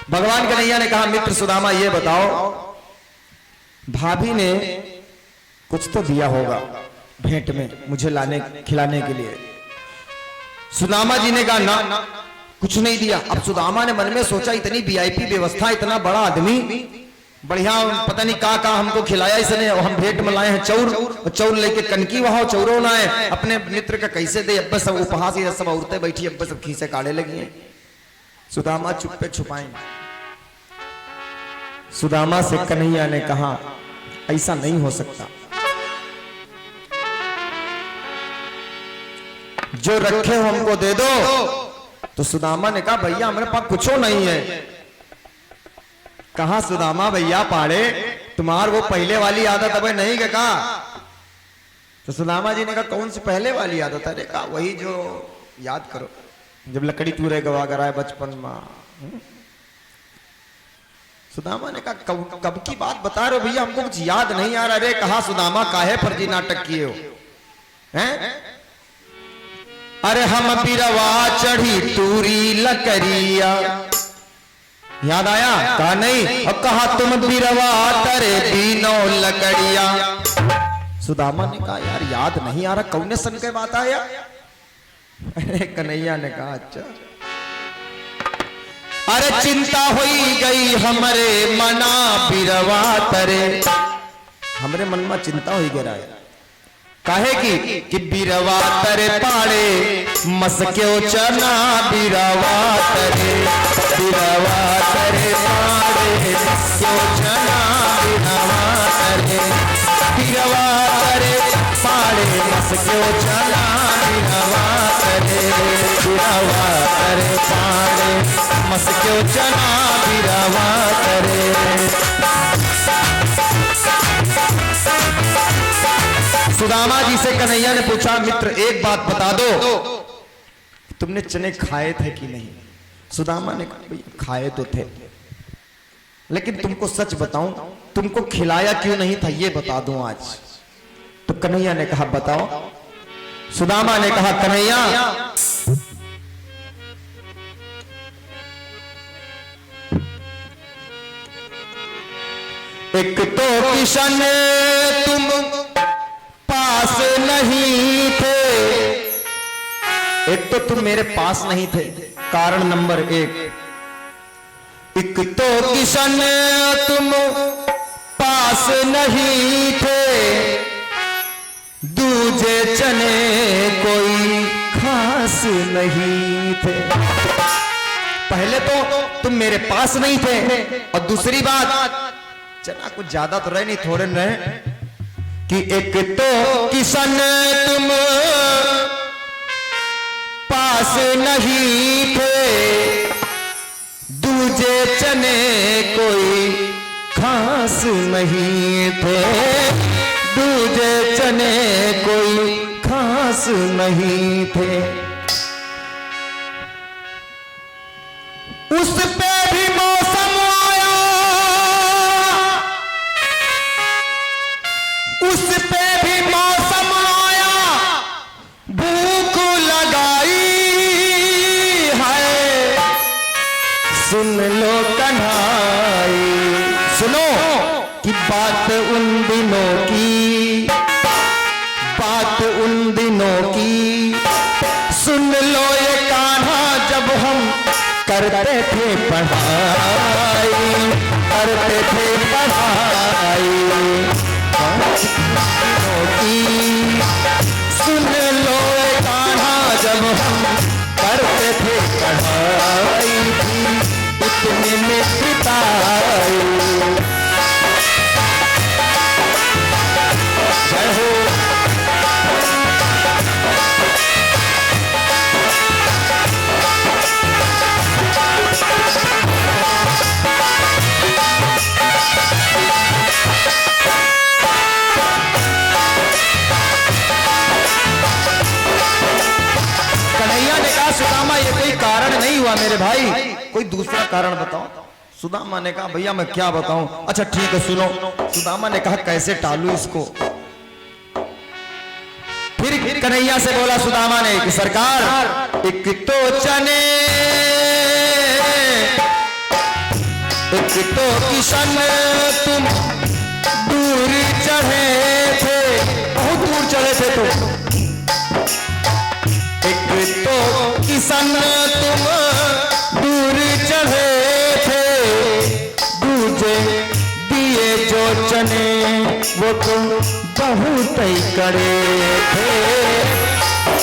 भगवान कन्हैया ने कहा मित्र सुदामा ये बताओ, भाभी ने कुछ तो दिया होगा भेंट में मुझे लाने खिलाने के लिए। सुदामा जी ने कहा ना कुछ नहीं दिया। अब सुदामा ने मन में सोचा इतनी वीआईपी व्यवस्था, इतना बड़ा आदमी, बढ़िया पता नहीं कहा हमको खिलाया इसने, हम भेंट में लाए हैं चौर लेके कनकी वहां चौरों लाए अपने मित्र का कैसे दे। अब सब उपहास ही सब औरतें बैठी, अब सब खीसे काढ़े लगी हैं। सुदामा चुप्पे छुपाए। सुदामा से कन्हैया ने कहा ऐसा नहीं हो सकता, जो रखे हो हमको दे दो। तो सुदामा ने कहा भैया हमारे पास कुछ नहीं है। कहा सुदामा भैया पाड़े तुम्हार वो पहले वाली आदत अब नहीं क्या कहा। तो सुदामा जी ने कहा कौन सी पहले वाली आदत? अरे कहा वही जो याद करो जब लकड़ी तूरे गवा कराए बचपन में। सुदामा ने कहा कब की बात बता रहे हो भैया, हमको कुछ याद नहीं आ रहा। अरे कहा सुदामा काहे फर्जी नाटक किए हो हैं? अरे हम बिरवा चढ़ी तूरी लकड़िया, याद आया? कहा नहीं। और कहा तुम बिरवा तरे बीनो लकड़िया। सुदामा ने कहा यार याद नहीं आ रहा, कौन सन के बात आया? अरे कन्हैया ने कहा अच्छा। अरे चिंता हुई गई हमरे मना बिरवा तरे, हमरे मन में चिंता हुई गया है। काहे कि बिरवा तरे पाड़े मस्क्यो चना बिरवा तरे, बिरवा तरे पाड़े मस्क्यो चना बिरवा तरे, बिरवा तरे पाड़े मस्क्यो चना बिरवा तरे, बिरवा तरे पाड़े मस्क्यो चना बिरवा तरे। सुदामा जी से कन्हैया ने पूछा मित्र एक बात बता दो, तुमने चने खाए थे कि नहीं? सुदामा ने कहा खाए तो थे, लेकिन तुमको सच बताऊं तुमको खिलाया क्यों नहीं था ये बता दूं आज। तो कन्हैया ने कहा बताओ। सुदामा ने कहा कन्हैया एक तो किशन तुम पास नहीं थे, एक तो तुम मेरे पास नहीं थे, कारण नंबर एक तो किशन तुम पास नहीं थे, दूजे चने कोई खास नहीं थे। पहले तो तुम मेरे पास नहीं थे, और दूसरी बात चना कुछ ज्यादा तो रहे नहीं, थोड़े रहे। कि एक तो किशन तुम पास नहीं थे, दूजे चने कोई खास नहीं थे, दूजे चने कोई खास नहीं थे। उस पे भी मौसम आया, उस पे भी मौसम आया, भूख लगाई है। सुन लो कन्हाई, सुनो कि बात उन दिनों की, बात उन दिनों की। सुन लो ये कान्हा जब हम करते थे पढ़ाई, करते थे पढ़ाई। सुन लो कान्हा जब हम करते थे पढ़ाई थी, इतने में पिताई। जय हो सुदामा ये कोई कारण नहीं हुआ मेरे भाई, कोई दूसरा कारण बताओ। सुदामा ने कहा भैया मैं क्या बताऊं। अच्छा ठीक है सुनो। सुदामा ने कहा कैसे टालू इसको। फिर कन्हैया से बोला सुदामा ने कि सरकार, एक तो चने, एक तो किशन तुम दूर चढ़े थे, बहुत दूर चढ़े थे तुम। एक तो किशन तुम दूर चढ़े थे, दूजे दिए जो चने वो तुम बहुत ही करे थे।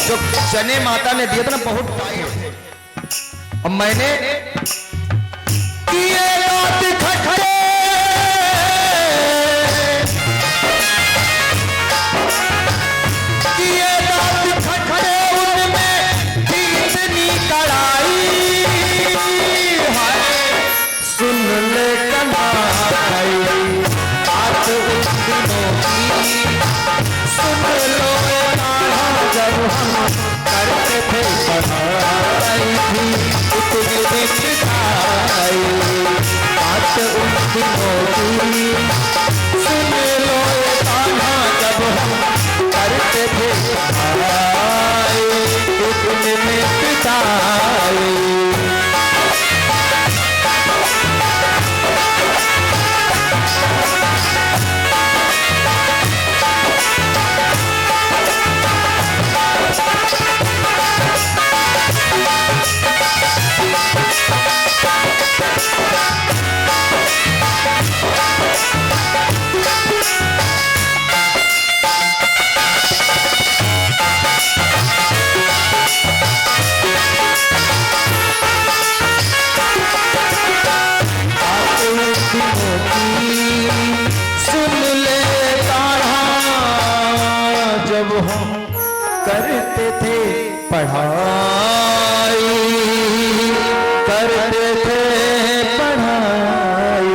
जो चने माता ने दिए थे ना बहुत टाइट थे, और मैंने किए रात खटखटे, किए रात खटखटे, उनमें इतनी कड़ाई, सुन ले कन्हैया बात उन दिनों की, सुन लो जब हम करते थे पढ़ाई थी इतनी दिखाई, बात उन दिनों की, सुन लो जब हम करते थे पढ़ाई इतनी दिखाई। सुन ले जब हम करते थे पढ़ाई, करते थे पढ़ाई।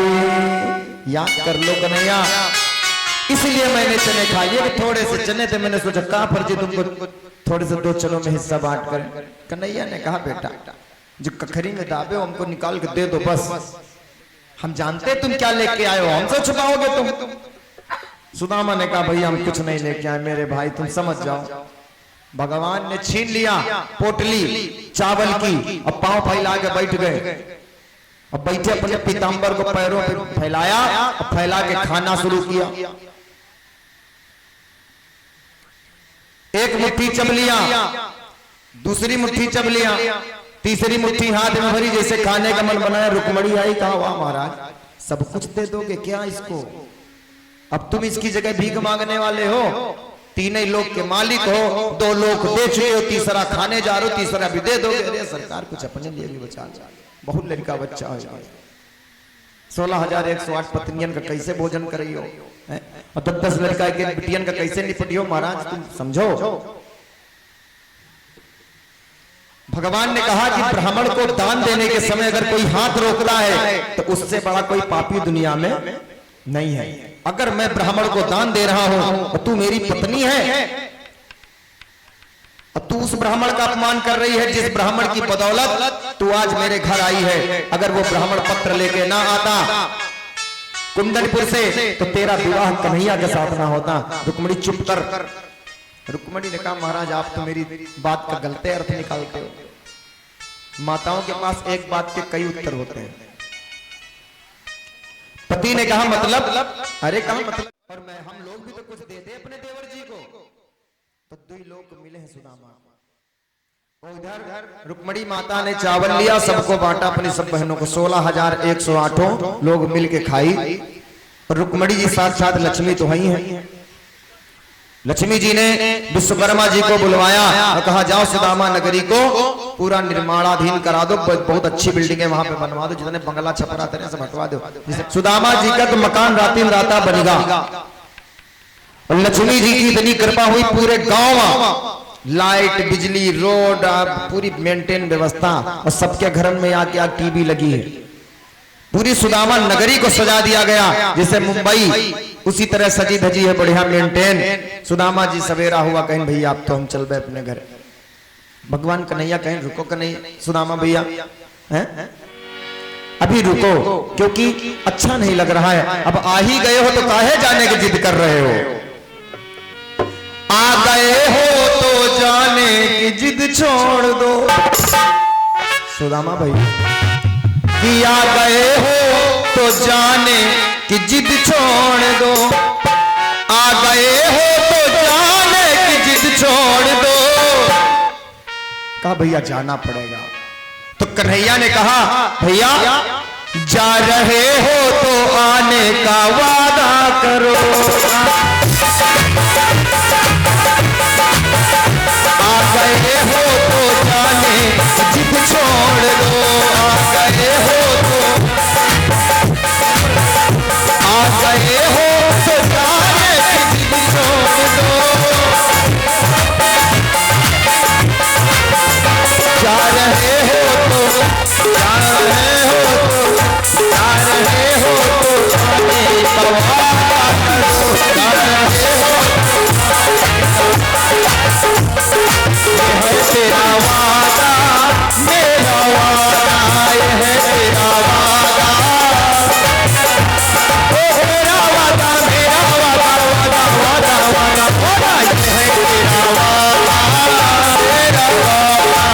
याद कर लो कन्हैया, इसलिए मैंने चने खाए कि थोड़े से चने थे, मैंने सोचा कहाँ पर जी तुमको थोड़े से 2 चनों में हिस्सा बांट कर। कन्हैया ने कहा बेटा जो कखरी में दाबे हो हमको निकाल के दे दो, बस हम जानते तुम क्या लेके आए हो, हमसे छुपाओगे तुम। सुदामा ने कहा भैया हम कुछ नहीं लेके आए मेरे भाई, तुम समझ जाओ। भगवान ने छीन लिया पोटली चावल की, अब पांव फैला के बैठ गए, अब बैठे अपने पीताम्बर को पैरों पे फैलाया, अब फैला के खाना शुरू किया। एक मुट्ठी चब लिया, दूसरी मुट्ठी चब लिया, तीसरी मुट्ठी हाथ में भरी, जैसे खाने का मन बनाया। रुक्मणी आई, कहा वाह महाराज सब कुछ दे दोगे क्या इसको, अब तुम इसकी जगह भीख मांगने वाले हो, तीनों लोक के मालिक हो, 2 लोक दे चुके हो, तीसरा खाने जा रहे हो, तीसरा भी दे दोगे। अरे सरकार कुछ अपने लिए भी बचा लो, बहुत लड़का बच्चा हो जाए। 16,108 पत्नियन का कैसे भोजन करी हो, और 10 लड़का के बिटियन का कैसे निपटियो महाराज, तुम समझो। भगवान ने कहा कि ब्राह्मण को दान देने के समय अगर कोई हाथ रोकता है तो उससे बड़ा कोई पापी दुनिया में नहीं है। अगर मैं ब्राह्मण को दान दे रहा हूं और तू मेरी पत्नी है और तू उस ब्राह्मण का अपमान कर रही है जिस ब्राह्मण की बदौलत तू आज मेरे घर आई है, अगर वो ब्राह्मण पत्र लेके ना आता कुंदनपुर से तो तेरा विवाह कन्हैया के साथ ना होता। रुक्मणी चुप कर। रुक्मणी ने कहा महाराज आप तो मेरी बात का गलत अर्थ निकालते हो। माताओं के पास एक बात के कई उत्तर होते हैं। पति ने कहा मतलब, अरे कहा मतलब, और मैं हम लोग भी तो कुछ दे दे अपने देवर जी को। तो 2 लोग मिले हैं सुदामा को। उधर रुक्मणी माता ने चावल लिया, सबको बांटा अपनी सब बहनों को। 16,108 लोग मिल के खाई। और रुक्मणी जी साथ साथ लक्ष्मी तो वही है। लक्ष्मी जी ने विश्वकर्मा जी को बुलवाया और कहा जाओ सुदामा नगरी को पूरा निर्माणाधीन करा दो, बहुत अच्छी बिल्डिंग है वहां पे बनवा दो, जितने बंगला छपरा थे सब हटवा दो, सुदामा जी का तो मकान रातिन राता बनेगा। और लक्ष्मी जी की इतनी कृपा हुई पूरे गांव लाइट बिजली रोड पूरी मेंटेन व्यवस्था, और सबके घर में आके टीवी लगी है। पूरी सुदामा नगरी को सजा दिया गया जैसे मुंबई, उसी तरह सजी धजी है, बढ़िया मेंटेन। सुदामा जी सवेरा हुआ, कहें भैया अब तो हम चल गए अपने घर। भगवान कन्हैया कहें रुको कन्हैया, सुदामा भैया हैं अभी रुको, क्योंकि अच्छा नहीं लग रहा है। अब आ ही गए हो तो काहे जाने की जिद कर रहे हो। आ गए हो जिद छोड़ दो। सुदामा भाई कि आ गए हो तो जाने कि जिद छोड़ दो, आ गए हो तो जाने कि जिद छोड़ दो। कहा भैया जाना पड़ेगा। तो कन्हैया ने कहा भैया जा रहे हो तो आने का वादा करो, आ गए हो तो जाने जिद छोड़ दो, आ गए हो तो, आ गए हो तो जाने जिद छोड़ दो। जा रहे हो तो, जा रहे हो तो, जा रहे हो तो आने का वादा करो, जा रहे हो तेरा वादा मेरा वादा, ये है तेरा वादा, ओ मेरा वादा मेरा वादा, वादा वादा वादा वादा, ये है तेरा वादा मेरा वादा।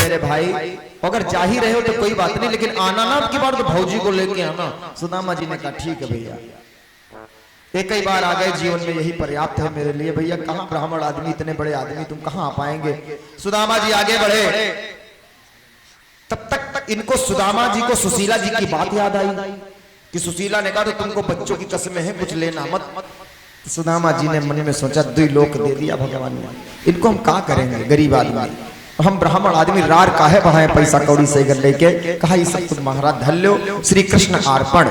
मेरे भाई अगर जा ही रहे हो तो कोई बात नहीं, लेकिन आना ना आपकी बार तो भौजी को लेके आना। सुदामा जी ने कहा ठीक है भैया, एक ही बार आ गए जीवन में यही पर्याप्त है मेरे लिए। भैया कहाँ ब्राह्मण आदमी, इतने बड़े आदमी तुम कहाँ आ पाएंगे। सुदामा जी आगे बढ़े, तब तक इनको सुदामा जी को सुशीला जी की बात याद आई कि सुशीला ने कहा तो तुमको बच्चों की कसमें हैं, कुछ लेना मत। सुदामा जी ने मन में सोचा 2 लोक दे दिया भगवान ने, इनको हम क्या करेंगे, गरीब आदमी, हम ब्राह्मण आदमी रार काहे बढ़ाए पैसा कौड़ी से कर लेके। कहा ये सब कुछ महाराज धर लो, श्री कृष्ण अर्पण,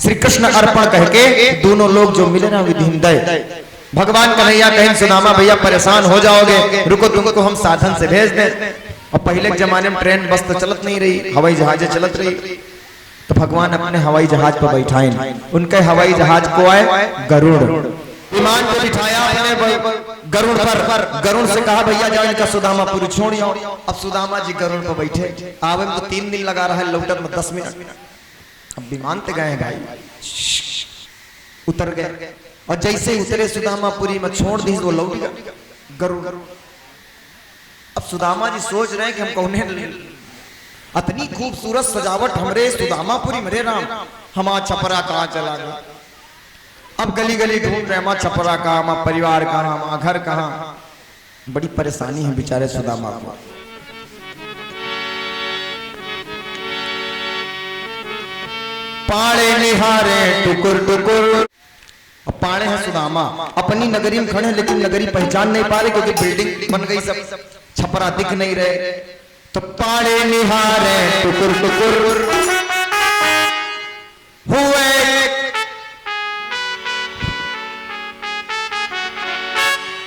श्री कृष्ण अर्पण कह के दोनों लोग जो मिले ना विधि दे। भगवान कन्हैया कहें सुदामा भैया परेशान हो जाओगे, रुको तुमको हम साधन से भेज दें। और पहले के जमाने में ट्रेन बस तो चलत नहीं रही, हवाई जहाजें चलत रही, तो भगवान अपने हवाई जहाज पर बैठाए, उनके हवाई जहाज को आए गरुड़, विमान पे बिठाया अपने गरुड़ पर। गरुड़ से कहा भैया जाओ इनका सुदामापुरी छोड़ आओ। अब सुदामा जी गरुड़ पर बैठे, आवे में तो 3 दिन लगा रहा है, लौटत में 10 मिनट। अब विमान पे गए भाई, उतर गए, और जैसे उतरे सुदामापुरी में छोड़ दी वो लौट गया गरुड़। अब सुदामा जी सोच रहे हैं कि हम कौने इतनी खूबसूरत सजावट हमरे सुदामापुरी मेरे राम, हमारा छपरा कहाँ चला गया। अब गली गली ढूंढ रहे, हमारा छपरा कहाँ, हमारा परिवार कहाँ, हमारा घर कहाँ। बड़ी परेशानी है बेचारे सुदामा को। पाड़े निहारे टुकुर टुकुर, पाड़े हैं सुदामा अपनी नगरी में खड़े, लेकिन नगरी पहचान नहीं पा रहे क्योंकि बिल्डिंग बन गई, सब छपरा दिख नहीं रहे। तो पाड़े निहारे टुकुर टुकुर हुए,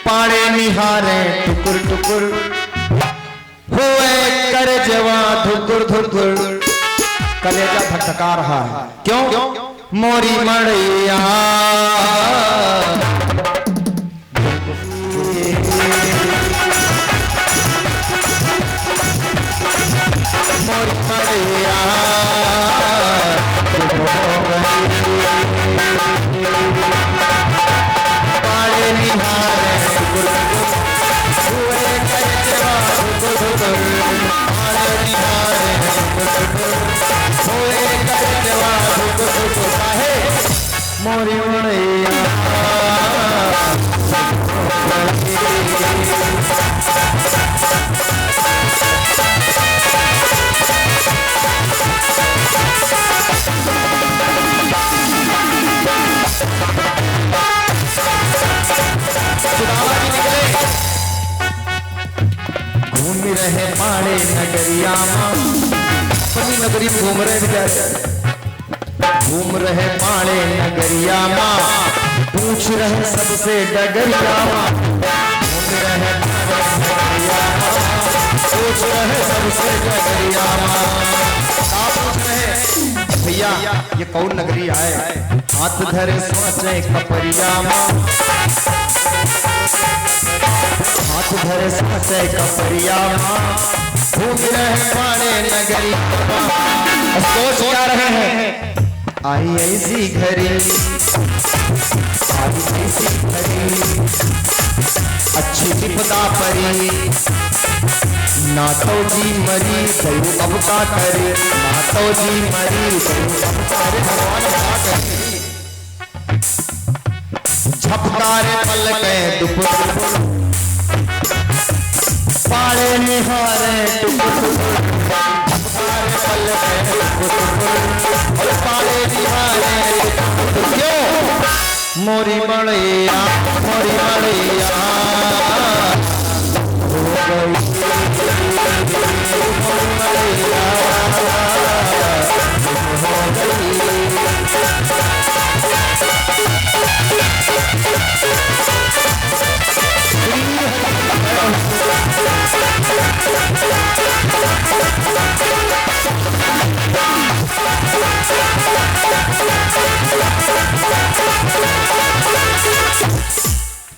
पाड़े निहारे टुकुर टुकुर हुए, कर जवा धुकुर धुकुर, कलेजा धटका रहा है। क्यों? मोरी मड़ैया मोरी मड़ैया पाड़े निहारे हुए, कर जवा धुकुर धुकुर, पाड़े निहारे हुए, कर जवा धुकुर धुकुर, काहे मोरी मड़ैया। घूम रहे पाड़े नगरिया माँ, अपनी नगरी घूम रहे, घूम रहे पाड़े नगरिया माँ, पूछ रहे सबसे डगरिया माँ। घूम रहे नगरिया माँ, पूछ रहे सबसे डगरिया माँ। क्या पूछ रहे भैया ये कौन नगरी आए? हाथ धरे सोचे कपरिया माँ, हाथ धरे सोचे कपरिया माँ, घूम रहे पाड़े नगरी। सोच क्या रहे हैं? आई ऐसी घड़ी, आई ऐसी घड़ी, अच्छी विपदा परी, ना तो जी मरी दयु अब का करे, ना तो जी मरी दयु अब का करे। भगवान क्या करे? झपकारे पल के दुपुर पाड़े निहारे दुपुर, झपकारे पल के दुपुर और पाड़े निहारे दुपुर। क्यों? मोरी मड़ैया मोरी मड़ैया हो गई, मोरी मड़ैया हो गई।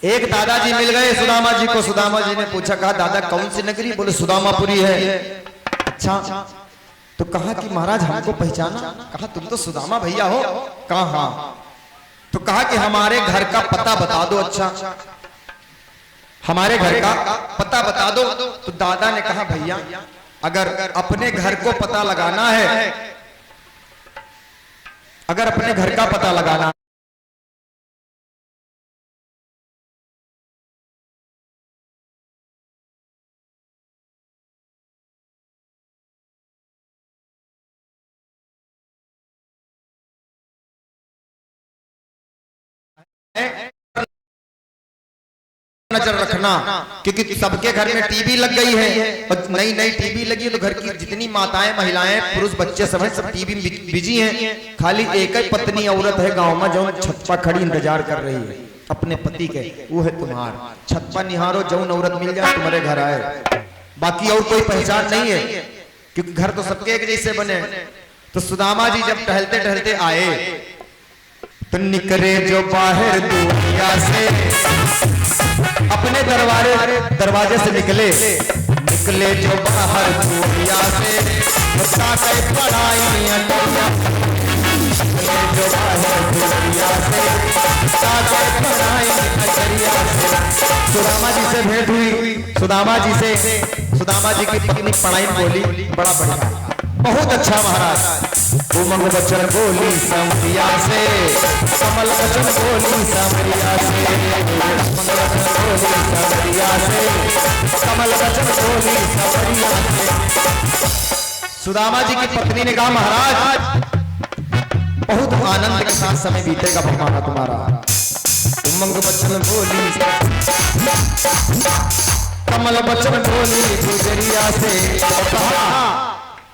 एक दादाजी मिल गए सुदामा जी को। सुदामा जी ने पूछा, कहा दादा कौन सी नगरी? बोले सुदामापुरी है। अच्छा, तो कहा कि महाराज हमको पहचाना? कहा तुम तो सुदामा भैया हो। कहा हाँ। तो कहा कि हमारे घर का पता बता दो। अच्छा, हमारे घर का पता बता दो। तो दादा ने कहा भैया अगर अपने घर को पता लगाना है, अगर अपने घर का पता लगाना नजर रखना, क्योंकि सबके घर में टीवी लग गई है और नई नई टीवी लगी है तो घर की जितनी माताएं, महिलाएं, पुरुष, बच्चे सब टीवी में बिजी हैं। खाली एक ही पत्नी औरत है गांव में जो छत पर खड़ी इंतजार कर रही है अपने पति के, वो है तुम्हार। छत पर निहारो, जौन औरत मिल जाए तुम्हारे घर आए। बाकी और कोई पहचान नहीं है, क्योंकि घर तो सबके एक जैसे बने। तो सुदामा जी जब टहलते टहलते आए तो निकले जो बाहर दुनिया से, अपने दरवाजे से निकले जो बाहर दुनिया से, पढ़ाई जो बाहर दुनिया से, पढ़ाई सुदामा जी से भेंट हुई। सुदामा जी की पत्नी पढ़ाई बोली बड़ा बढ़िया, बहुत अच्छा महाराज। उमंग बचन बोली समरिया से, कमल बचन बोली समरिया से, उमंग बचन बोली समरिया से, कमल बचन बोली समरिया से। सुदामा जी की पत्नी ने कहा महाराज बहुत आनंद के साथ समय बीतेगा भगवान तुम्हारा। उमंग बचन बोली कमल बचन बोली गुजरिया से,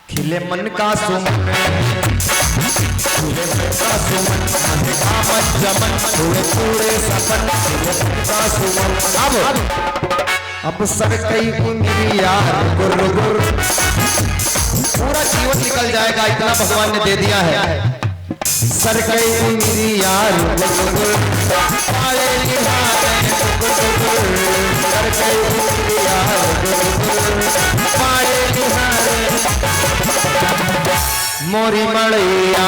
खिले मन का सुमन, खिले मन का सुमन, जमन थोड़े थोड़े सपन, खिले मन का सुमन। अब सर कई मेरी यार गुर गुर, पूरा जीवन निकल जाएगा इतना भगवान ने दे दिया है। सर कई मेरी यार गुर गुर, पाले निहारे गुर गुर, सर कई मेरी यार गुर गुर, पाले निहारे मोरी मड़ैया